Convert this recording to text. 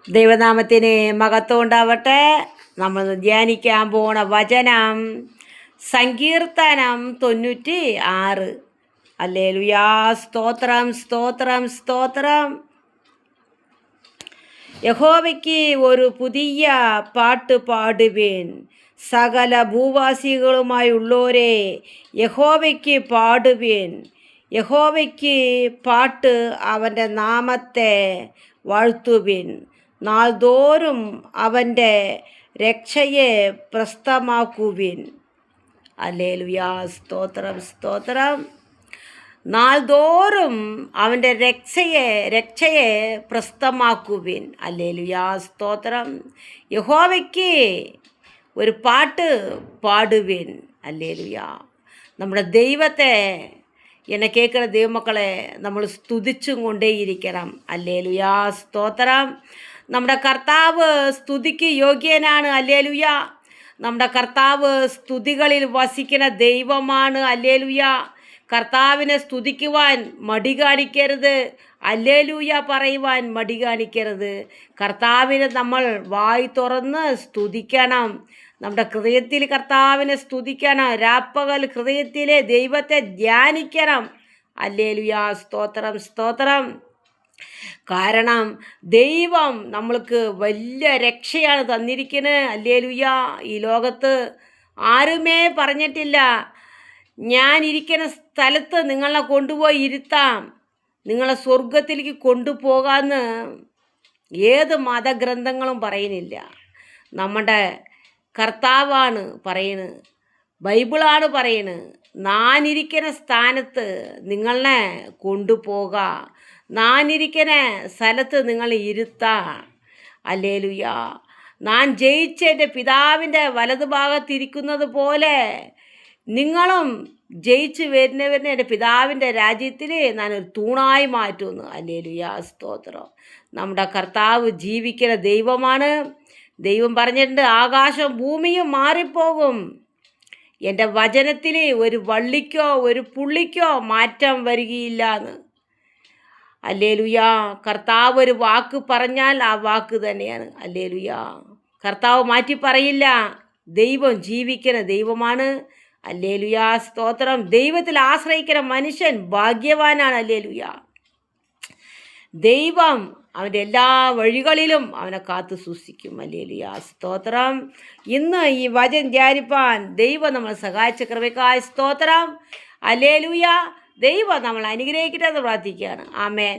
ദൈവനാമത്തിന് മഹത്വം ഉണ്ടാവട്ടെ. നമ്മൾ ധ്യാനിക്കാൻ പോണ വചനം സങ്കീർത്തനം 96. ഹല്ലേലൂയാ. സ്തോത്രം സ്തോത്രം സ്തോത്രം. യഹോവയ്ക്ക് ഒരു പുതിയ പാട്ട് പാടുവേൻ, സകല ഭൂവാസികളുമായുള്ളോരെ യഹോവയ്ക്ക് പാടുവേൻ. യഹോവയ്ക്ക് പാട്ട്, അവൻ്റെ നാമത്തെ വാഴ്ത്തുവിൻ. നാൾതോറും അവൻ്റെ രക്ഷയെ പ്രസ്തമാക്കുവിൻ. ഹല്ലേലൂയാ. സ്തോത്രം സ്തോത്രം. നാൾതോറും അവൻ്റെ രക്ഷയെ പ്രസ്തമാക്കുവിൻ. ഹല്ലേലൂയാ. സ്തോത്രം. യഹോവയ്ക്ക് ഒരു പാട്ട് പാടുവിൻ. ഹല്ലേലൂയാ. നമ്മുടെ ദൈവത്തെ എന്നെ കേൾക്കുന്ന ദൈവമക്കളെ നമ്മൾ സ്തുതിച്ചും കൊണ്ടേയിരിക്കണം. ഹല്ലേലൂയാ. സ്തോത്രം. നമ്മുടെ കർത്താവ് സ്തുതിക്ക് യോഗ്യനാണ്. ഹല്ലേലൂയാ. നമ്മുടെ കർത്താവ് സ്തുതികളിൽ വസിക്കുന്ന ദൈവമാണ്. ഹല്ലേലൂയാ. കർത്താവിനെ സ്തുതിക്കുവാൻ മടി കാണിക്കരുത്. ഹല്ലേലൂയ പറയുവാൻ മടി കാണിക്കരുത്. കർത്താവിനെ നമ്മൾ വായി തുറന്ന് സ്തുതിക്കണം. നമ്മുടെ ഹൃദയത്തിൽ കർത്താവിനെ സ്തുതിക്കണം. രാപ്പകൽ ഹൃദയത്തിലെ ദൈവത്തെ ധ്യാനിക്കണം. ഹല്ലേലൂയാ. സ്തോത്രം സ്തോത്രം. കാരണം ദൈവം നമ്മൾക്ക് വലിയ രക്ഷയാണ് തന്നിരിക്കുന്നത്. ഹല്ലേലൂയാ. ഈ ലോകത്ത് ആരുമേ പറഞ്ഞിട്ടില്ല, ഞാൻ ഇരിക്കുന്ന സ്ഥലത്ത് നിങ്ങളെ കൊണ്ടുപോയി ഇരുത്താം, നിങ്ങളെ സ്വർഗത്തിലേക്ക് കൊണ്ടുപോകാമെന്ന് ഏത് മതഗ്രന്ഥങ്ങളും പറയുന്നില്ല. നമ്മുടെ കർത്താവാണ് പറയുന്നത്, ബൈബിളാണ് പറയുന്നത്. നാനിരിക്കുന്ന സ്ഥാനത്ത് നിങ്ങളെ കൊണ്ടുപോകാം, നാനിരിക്കുന്ന സ്ഥലത്ത് നിങ്ങൾ ഇരുത്താം. ഹല്ലേലൂയാ. ഞാൻ ജയിച്ച എൻ്റെ പിതാവിൻ്റെ വലതുഭാഗത്തിരിക്കുന്നത് പോലെ നിങ്ങളും ജയിച്ച് വരുന്നവരെ എൻ്റെ പിതാവിൻ്റെ രാജ്യത്തിൽ ഞാനൊരു തൂണായി മാറ്റുന്നു. ഹല്ലേലൂയാ. സ്തോത്രം. നമ്മുടെ കർത്താവ് ജീവിക്കുന്ന ദൈവമാണ്. ദൈവം പറഞ്ഞിട്ടുണ്ട്, ആകാശം ഭൂമിയും മാറിപ്പോകും, എൻ്റെ വചനത്തിൽ ഒരു വള്ളിക്കോ ഒരു പുള്ളിക്കോ മാറ്റം വരികയില്ല എന്ന്. ഹല്ലേലൂയാ. കർത്താവ് ഒരു വാക്ക് പറഞ്ഞാൽ ആ വാക്ക് തന്നെയാണ്. ഹല്ലേലൂയാ. കർത്താവ് മാറ്റി പറയില്ല. ദൈവം ജീവിക്കുന്ന ദൈവമാണ്. ഹല്ലേലൂയാ. സ്തോത്രം. ദൈവത്തിൽ ആശ്രയിക്കുന്ന മനുഷ്യൻ ഭാഗ്യവാനാണ്. ഹല്ലേലൂയാ. ദൈവം അവൻ്റെ എല്ലാ വഴികളിലും അവനെ കാത്തു സൂക്ഷിക്കും. ഹല്ലേലൂയാ. സ്തോത്രം. ഇന്ന് ഈ വചനം ധ്യാനിപ്പാൻ ദൈവം നമ്മളെ സഹായിച്ച കൃപയ്ക്കായി സ്തോത്രം. ഹല്ലേലൂയാ. ദൈവം നമ്മൾ അനുഗ്രഹിക്കട്ടെ എന്ന് പ്രാർത്ഥിക്കുകയാണ്. ആമേൻ.